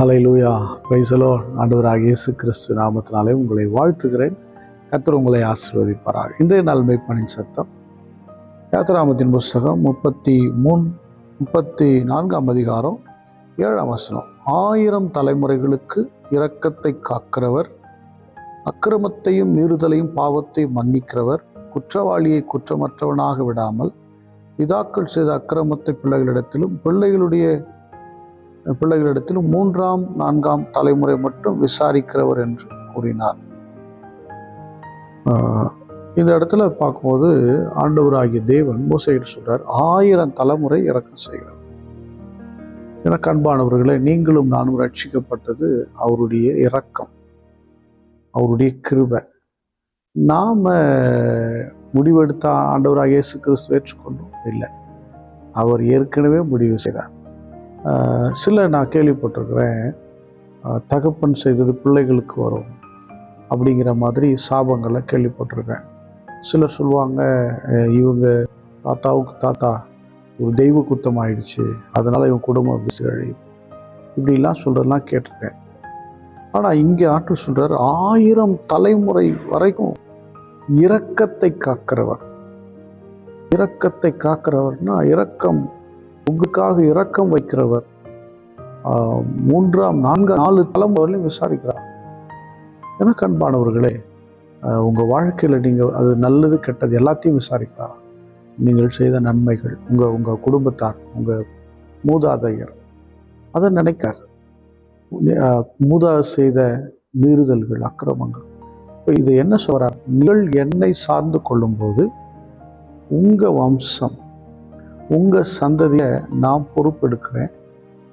Hallelujah, praise the Lord. ஆண்டவராகிய இயேசு கிறிஸ்து நாமத்தினாலே உங்களை வாழ்த்துகிறேன். கர்த்தர் உங்களை ஆசீர்வதிப்பாராக. இன்றைய நாள் மெய்ப்பனின் சத்தம் யாத்திராகமத்தின் புஸ்தகம் 34ஆம் அதிகாரம் 7ஆம் வசனம். 1000 தலைமுறைகளுக்கு இரக்கத்தை காக்கிறவர், அக்கிரமத்தையும் மீறுதலையும் பாவத்தையும் மன்னிக்கிறவர், குற்றவாளியை குற்றமற்றவனாக விடாமல் பிதாக்கள் செய்த அக்கிரமத்தை பிள்ளைகளிடத்திலும் பிள்ளைகளிடத்திலும் 3ஆம் 4ஆம் தலைமுறை மட்டும் விசாரிக்கிறவர் என்று கூறினார். இந்த இடத்துல பார்க்கும்போது ஆண்டவராகிய தேவன் மோசேயிட்டு சொல்றார், 1000 தலைமுறை இரக்கம் செய்கிறார். எனக்கு அன்பானவர்களே, நீங்களும் நானும் ரட்சிக்கப்பட்டது அவருடைய இரக்கம், அவருடைய கிருபை. நாம முடிவெடுத்த ஆண்டவராகிய இயேசு கிறிஸ்து ஏற்றுக்கொண்டோம் இல்லை, அவர் ஏற்கனவே முடிவு செய்தார். சில நான் கேள்விப்பட்டிருக்கிறேன், தகப்பன் செய்தது பிள்ளைகளுக்கு வரும் அப்படிங்கிற மாதிரி சாபங்களை கேள்விப்பட்டிருக்கேன். சிலர் சொல்லுவாங்க, இவங்க தாத்தாவுக்கு தாத்தா ஒரு தெய்வ குத்தம் ஆயிடுச்சு, அதனால இவங்க குடும்பம் அப்படி சீரழியும், இப்படிலாம் சொல்றதெல்லாம் கேட்டிருக்கேன். ஆனால் இங்கே ஆண்டு சொல்றார், 1000 தலைமுறை வரைக்கும் இரக்கத்தை காக்கிறவர். இரக்கத்தை காக்கிறவர்னா இரக்கம், உங்களுக்காக இரக்கம் வைக்கிறவர். 3ஆம் 4 தலைமுறையிலும் விசாரிக்கிறார். எனக்கு அன்பானவர்களே, உங்கள் வாழ்க்கையில் நீங்கள் அது நல்லது கெட்டது எல்லாத்தையும் விசாரிக்கிறார். நீங்கள் செய்த நன்மைகள், உங்கள் குடும்பத்தார், உங்கள் மூதாதையர் அதை நினைக்கார். மூதாதை செய்த மீறுதல்கள், அக்கிரமங்கள், இது என்ன சொல்றார்? நீங்கள் என்னை சார்ந்து கொள்ளும்போது உங்கள் வம்சம், உங்கள் சந்ததியை நான் பொறுப்பெடுக்கிறேன்.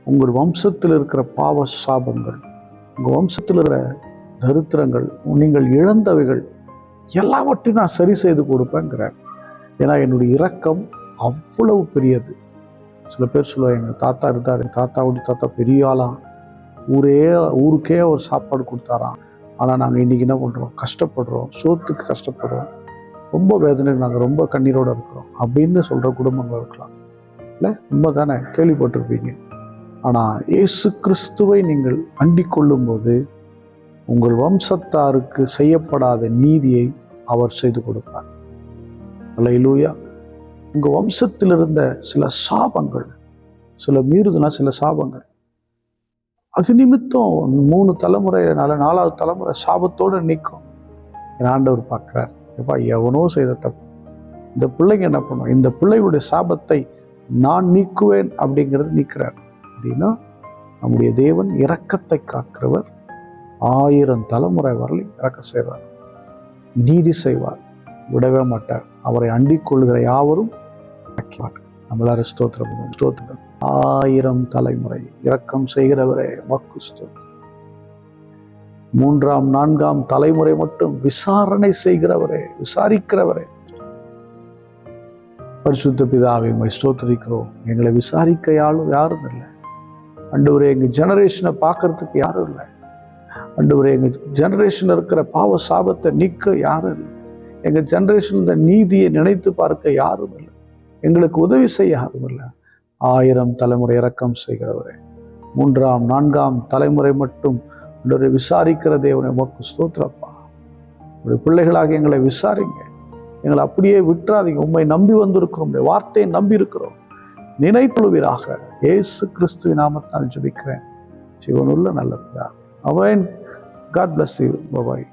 உங்கள் வம்சத்தில் இருக்கிற பாவ சாபங்கள், உங்கள் வம்சத்தில் இருக்கிற தரித்திரங்கள், நீங்கள் இழந்தவைகள் எல்லாவற்றையும் நான் சரி செய்து கொடுப்பேங்கிறேன். ஏன்னா என்னுடைய இரக்கம் அவ்வளவு பெரியது. சில பேர் சொல்லுவாங்க, எங்கள் தாத்தா இருந்தார், எங்கள் தாத்தா பெரிய ஆளாம், ஊருக்கே ஒரு சாப்பாடு கொடுத்தாராம். ஆனால் நாங்கள் இன்றைக்கி என்ன பண்ணுறோம்? கஷ்டப்படுறோம், சோத்துக்கு கஷ்டப்படுறோம், ரொம்ப வேதனை, நாங்கள் ரொம்ப கண்ணீரோடு இருக்கிறோம் அப்படின்னு சொல்கிற குடும்பங்கள் இருக்கலாம். இல்லை, உண்மை தானே? கேள்விப்பட்டிருப்பீங்க. ஆனால் இயேசு கிறிஸ்துவை நீங்கள் அண்டிக் கொள்ளும்போது உங்கள் வம்சத்தாருக்கு செய்யப்படாத நீதியை அவர் செய்து கொடுப்பார். அல்லேலூயா. உங்கள் வம்சத்தில் இருந்த சில சாபங்கள், சில மீறுதலாக சில சாபங்கள், அது நிமித்தம் 3 தலைமுறைனால 4ஆவது தலைமுறை சாபத்தோடு நிற்கும். என் ஆண்டவர் பார்க்குறார், எப்பா எவனோ செய்த தப்பு, இந்த பிள்ளைங்க என்ன பண்ணும், இந்த பிள்ளைகளுடைய சாபத்தை நான் நீக்குவேன் அப்படிங்கிறது நீக்கிறார். அப்படின்னா நம்முடைய தேவன் இரக்கத்தை காக்கிறவர். 1000 தலைமுறை வரலையும் இரக்கம் செய்வார், நீதி செய்வார், விடவே மாட்டார். அவரை அண்டிக் கொள்கிற யாவரும் ஆக்கிவார். நம்மளால ஸ்தோத்திரம் 1000 தலைமுறை இரக்கம் செய்கிறவரே வாக்கு ஸ்தோத்திரம். 3ஆம் 4ஆம் தலைமுறை மட்டும் விசாரணை செய்கிறவரே, விசாரிக்கிறவரே. பரிசுத்த பிதாவை உம்மை ஸ்தோத்திரிக்கிறோம். எங்களை விசாரிக்க யாரும் இல்லை ஆண்டவரே. எங்கள் ஜெனரேஷனை பார்க்கறதுக்கு யாரும் இல்லை ஆண்டவரே. எங்கள் ஜெனரேஷனில் இருக்கிற பாவ சாபத்தை நீக்க யாரும் இல்லை. எங்கள் ஜெனரேஷனில் நீதியை நினைத்து பார்க்க யாரும் இல்லை. எங்களுக்கு உதவி செய்ய யாரும் இல்லை. 1000 தலைமுறை இரக்கம் செய்கிறவரே, 3ஆம் 4ஆம் தலைமுறை மட்டும் ஆண்டவரை விசாரிக்கிற தேவனை உமக்கு ஸ்தோத்திரப்பா. உங்களுடைய பிள்ளைகளாக எங்களை விசாரிங்க, எங்களை அப்படியே விட்டுறாதீங்க. உம்மை நம்பி வந்திருக்கிறோம், உங்களுடைய வார்த்தையை நம்பி இருக்கிறோம். நினைத்துள்வீராக. இயேசு கிறிஸ்துவின் நாமத்தால் ஜெபிக்கிறேன், ஜீவனுள்ள நல்ல பிதாவே. ஆமென். God bless you. Bye bye.